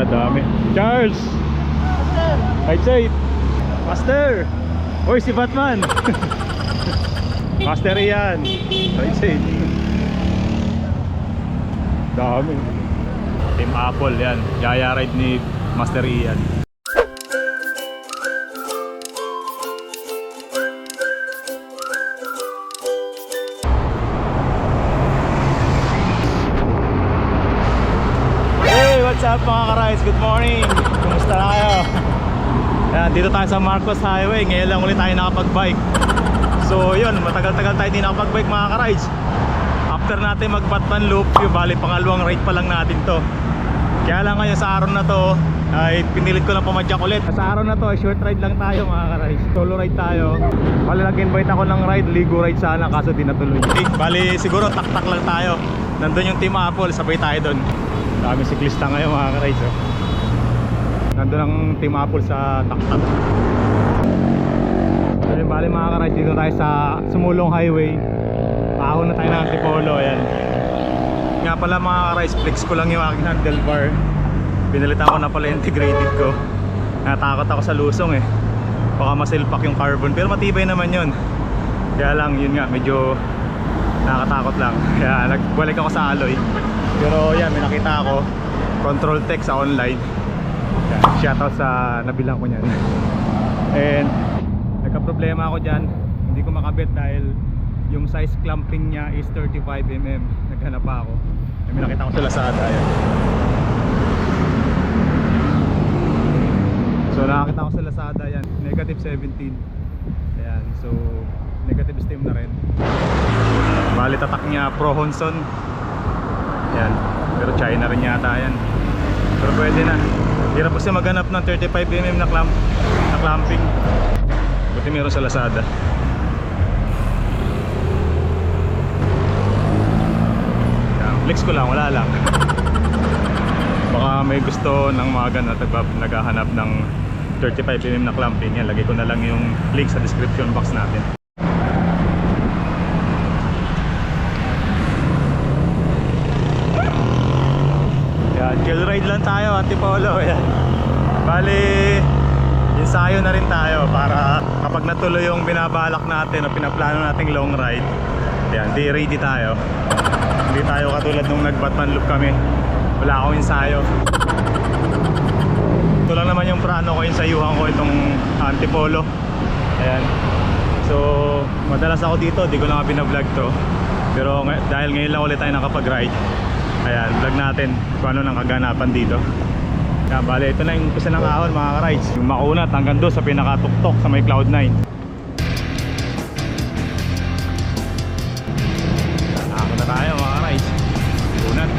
dami. Charles! Right side! Master! Uy, si Batman! Master Ian! Right side! Dami. Team Apple yan. Yaya ride ni Master Ian. Hey, what's up mga ka-rides? Good morning! Kumusta na kayo? Ayan, dito tayo sa Marcos Highway. Ngayon lang ulit tayo nakapag-bike. So yun, matagal-tagal tayo din nakapag-bike mga ka-rides. After natin mag-Batman Loop, yung bali pangalawang ride pa lang natin to. Kaya lang ngayon sa araw na to ay pinilit ko lang pumadyak ulit. Sa araw na to ay short ride lang tayo mga ka-rides. Solo ride tayo. Bali nag-invite ako ng ride, Ligo ride sana, kaso di natuloy. Bali siguro tak-tak lang tayo. Nandun yung Team Apple, sabay tayo dun. Dami siklista ngayon mga ka-rides oh. Nandun ang Team Apple sa tak-tak. Bali mga ka-rides, dito tayo sa Sumulong Highway. Paahon na tayo ng Antipolo, ayan. Nga pala mga ka-rides, flex ko lang yung aking handlebar. Pinalitan ko na pala integrated ko. Natakot ako sa lusong eh. Baka masilpak yung carbon, pero matibay naman yun. Kaya lang, yun nga, medyo nakakatakot lang. Kaya nagbalik ako sa alloy. Pero yan, may nakita ako Control Tech sa online. Yan, shoutout sa nabilang ko nyan. And nagka-problema ako dyan. Hindi ko makabit dahil yung size clamping niya is 35mm. Naghanap pa ako. May nakita ko sa Lazada. Ayan. So nakakita ko sa Lazada yan. Negative 17. Ayan. So negative steam na rin. Bali tatak niya Pro Honson. Ayan. Pero China rin yata yan. Pero pwede na. Hirap kasi maghanap ng 35mm na clamping. Buti meron sa Lazada. Flex ko lang, wala lang. Baka may gusto ng mga ganun at naghahanap ng 35mm na clamping. Yan, lagay ko na lang yung link sa description box natin. Yan, chill ride lang tayo, Antipolo. Yan. Bali, ensayo na rin tayo para kapag natuloy yung binabalak natin o pinaplano nating long ride, yan, di ready tayo. Hindi tayo katulad nung nag-Batman Loop kami. Wala akong ensayo. Ito lang naman yung plano ko, ensayuhan ko itong Antipolo. Ayan. So madalas ako dito, di ko lang binablog to. Pero dahil ngayon lang ulit tayo nakapag-ride, ayan, vlog natin kung ano nang kaganapan dito. Kaya bale, ito na yung umpisa ng ahon mga ka-rides. Yung makunat hanggang doon sa pinakatuktok sa may Cloud9. Ako na tayo mga ka-rides. Unat.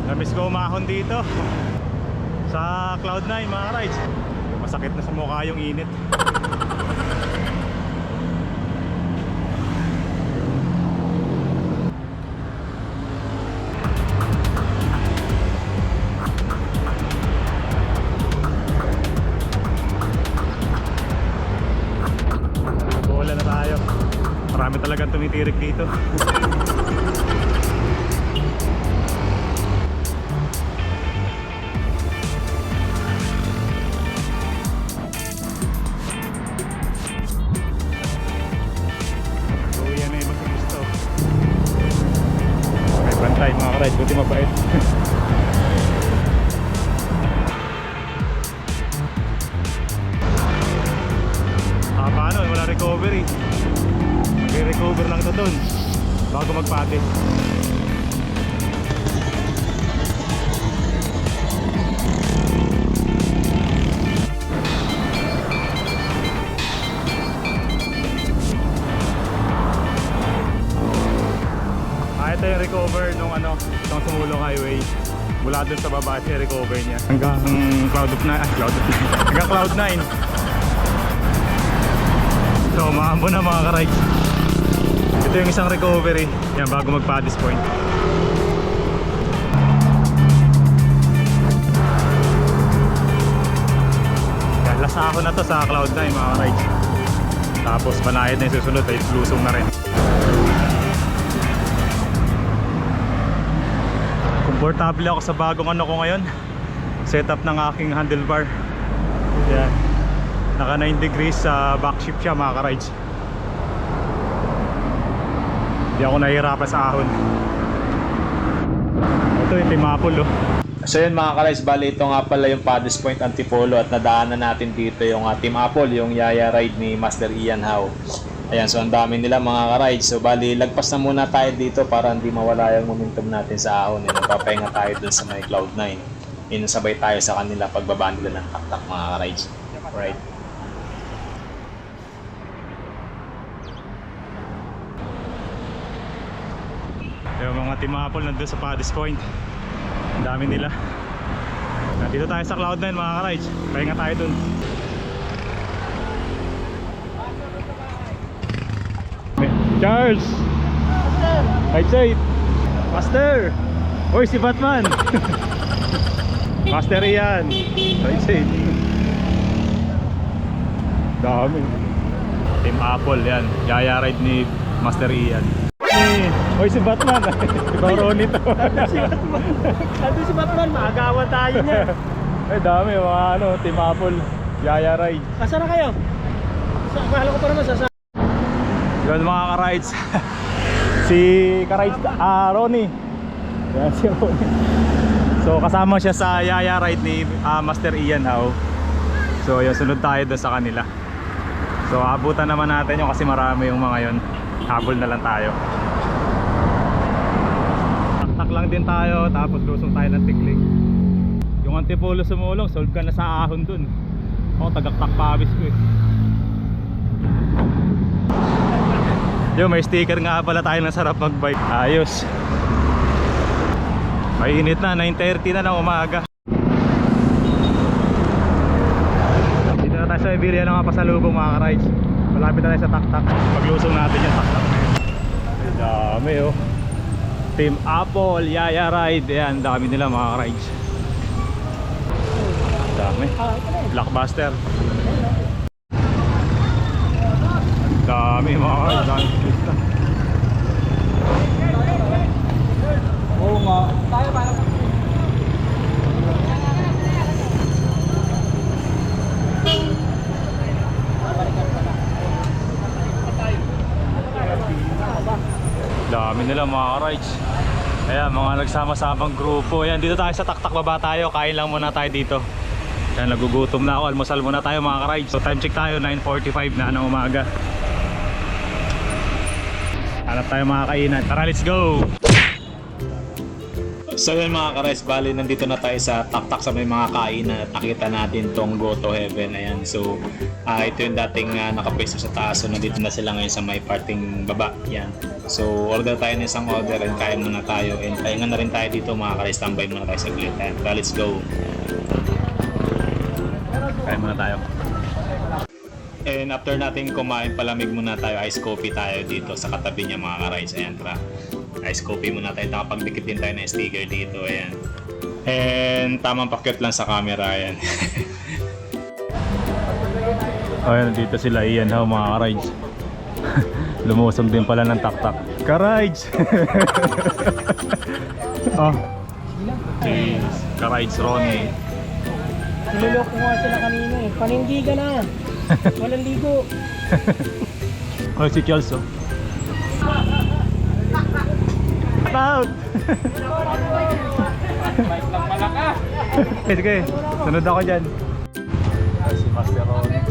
Namiss ko umahon dito sa Cloud9 mga ka-rides. Masakit na sa mukha yung init. Marami talagang tumitirik dito. So yan na iba sa gusto. May bantay mga ka-ride, buti mabait. Paano? Wala recovery. I-recover lang ito dun bago magpate. Ito yung recover nung itong Sumulong Highway. Mula dun sa baba ito yung recover niya hanggang hanggang Cloud9. So maambo na mga ka-rides. Ito yung isang recovery. Yan, bago mag-Paddy's Point. Yan, last ako na to sa Cloud9 mga ka-rides. Tapos banayad na yung susunod ay lusong na rin. Komportable ako sa bagong ano ko ngayon, setup ng aking handlebar. Yan, naka 9 degrees sa back shift siya mga ka-rides. Hindi ako nahihirapan sa ahon. Ito yung Team Apple oh. So yun mga ka-rides, bali ito nga pala yung Paddy's Point Antipolo at nadaanan natin dito yung Team Apple, yung Yaya Ride ni Master Ian Howe. Ayan, so ang dami nila mga ka-rides. So bali lagpas na muna tayo dito para hindi mawala yung momentum natin sa ahon. Magpapahinga tayo dun sa may Cloud9. Sabay tayo sa kanila pagbaba nila ng taktak mga ka-rides. Alright. Yung mga Team Apple nandun sa Paddy's Point. Ang dami nila. Dito tayo sa Cloud9 mga ka-rides. Pahinga tayo dun. Charles! Right side! Master! Uy, si Batman! Master Ian! Right side! Dami. Team Apple yan. Yaya Ride ni Master Ian. Uy, si Batman! Ikaw Ronnie to. Nandun si Batman, maagawan tayo niya. Ay dami mga ano, Team Apple, Yaya Ride. Asa na kayo? Mahalo ko pa naman sa Yun mga ka-rides. Si ka-rides, Ronnie. Yan si Ronnie. So kasama siya sa Yaya Ride ni Master Ian Howe. So yun, sunod tayo doon sa kanila. So abutan naman natin yung kasi marami yung mga yun. Habol na lang tayo. Taktak lang din tayo, tapos lusong tayo ng Tikling. Yung Antipolo sumulong, solve ka na sa ahon dun. Ako tagaktak pawis ko eh. Yo, may sticker nga pala tayo ng sarap magbike. Ayos. Mainit na, 9:30 na ng umaga. Dito na tayo sa Iberia ng mga pasalubong mga ka-rides. Malapit na tayo sa taktak. Paglusong natin yung taktak. Ay dami oh. Team Apple, Yaya Ride. Ayan, dami nila mga ka-rides. Dami. Blockbuster. Dami mga ka-rides. Dami pista. Oo nga. Tayo para Dami nila mga ka-rides. Ayan, mga nagsama-samang grupo. Ayan, dito tayo sa taktak, baba tayo. Kain lang muna tayo dito. Ayan, nagugutom na ako. Almusal muna tayo mga ka-rides. So time check tayo, 9:45 na ng umaga. Hanap tayo mga kainan. Tara, let's go! So yun mga ka-rides, bali nandito na tayo sa taktak sa may mga kainan at nakita natin tong Go to Heaven. Ayan, so ito yung dating nakapwesto sa taas. So nandito na sila ngayon sa may parting baba. Yan. So order tayo ng isang order and kain muna tayo. And pahinga na rin tayo dito mga ka-rides. Tambay muna tayo sa glit. Ayan, tara, let's go! Kain muna tayo. And after natin kumain, palamig muna tayo, ice coffee tayo dito sa katabi niya mga ka-rides. Ayan, tara. Ice coffee muna tayo. Nakapagdikit din tayo ng sticker dito. Ayan. And tamang pakyot lang sa camera. Ayan. Ayan, dito sila Ian Howe mga ka-rides. Lumusong din pala ng taktak. Ka-rides! Oh. Jeez. Ka-rides Ronnie. niloloko ko nga sila kanina eh. Panindigan na. Walang ligo. Oh, si Charles oh. Out! Sige, sunod ako dyan. Si Master Ronnie.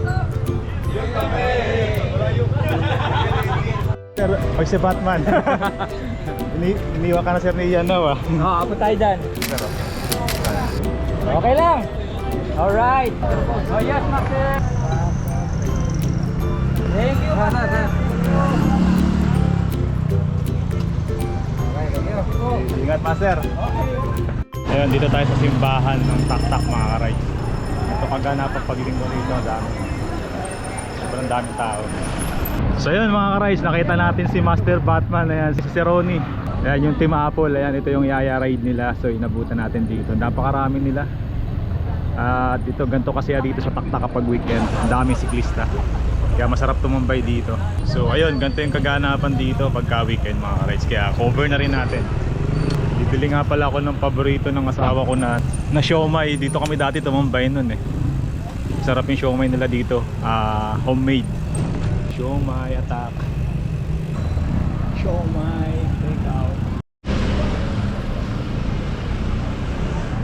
Pag si Batman. Iniwa ka na sir ni Ian Howe ah. Oo, abot tayo dyan. Okay lang. Alright. Oh yes, Master. Thank you, Master. Ingat Master. Ayun, dito tayo sa simbahan ng taktak mga ka-rides. Ito kaganapan pagiging mo rito, dami. Sobrang dami tao. So ayun mga ka-rides, nakita natin si Master Batman. Ayan, si Ronnie. Ayan yung Team Apple. Ayan, ito yung Yaya Ride nila. So inabutan natin dito. Napakarami nila. Dito ganito kasi dito sa taktak kapag weekend. Ang daming siklista. Kaya masarap tumambay dito. So ayun, ganito yung kaganapan dito pagka weekend mga ka-rides. Kaya cover na rin natin Bibili nga pala ako ng paborito ng asawa ko na siomai. Dito kami dati tumambay nun eh. Sarap yung siomai nila dito. Homemade. Siomai attack. Siomai take out.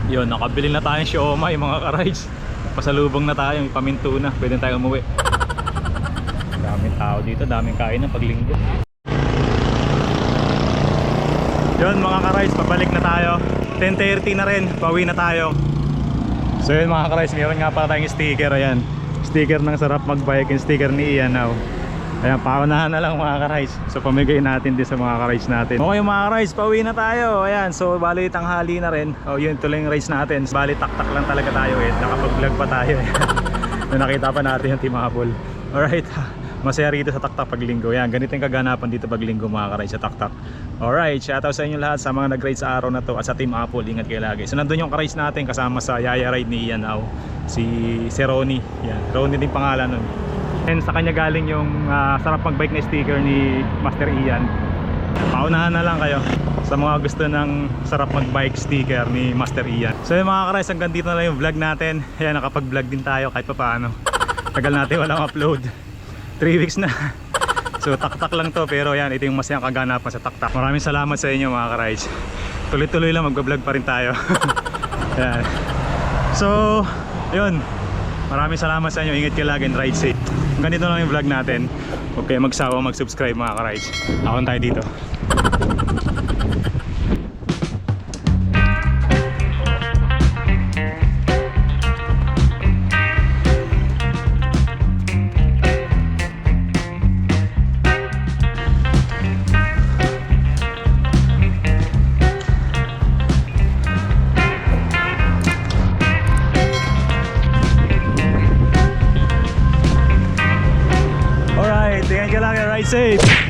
Yun, nakabili na tayong siomai mga ka-rides. Pasalubong na tayo, may paminto na. Pwede na tayo umuwi. Daming tao dito, daming kain na paglinggo. Yun mga ka-rides, pabalik na tayo. 10:30 na rin, pauwi na tayo. So yun mga ka-rides, meron nga pala tayong sticker. Ayan, sticker ng Sarap Magbike, yung sticker ni Ian now. Ayan, paunahan na lang mga ka-rides. So pamigay natin din sa mga ka-rides natin. Okay mga ka-rides, pauwi na tayo. Ayan, so bali tanghali na rin. O yun, tuloy yung rides natin. Bali taktak lang talaga tayo eh. Nakapag-vlog pa tayo eh. Nakita pa natin yung Team Apple. Alright, masaya rito sa taktak paglinggo. Yan, ganito yung kaganapan dito paglinggo mga ka-rides sa taktak. Alright, shoutout sa inyo lahat sa mga nag-ride sa araw na to at sa Team Apple. Ingat kayo lagi. So nandun yung ka-rides natin kasama sa Yaya Ride ni Ian now. Si Ronnie. Yan, Ronnie din pangalan nun. And sa kanya galing yung Sarap Magbike na sticker ni Master Ian. Paunahan na lang kayo sa mga gusto ng Sarap Magbike sticker ni Master Ian. So yung mga ka-rides, hanggang dito na lang yung vlog natin. Ayan, nakapag-vlog din tayo kahit pa paano. Tagal natin walang upload. 3 weeks na. So taktak lang to, pero yan, ito yung masayang kaganapan sa taktak. Maraming salamat sa inyo mga ka-rides. Tuloy-tuloy lang, mag-vlog pa rin tayo. Yan. So yun, maraming salamat sa inyo. Ingat kayo lagi and ride safe. Ganito lang yung vlog natin. Huwag kayo magsawa mag-subscribe mga ka-rides. Akon tayo dito. Alright, tingnan ka lang, ride safe.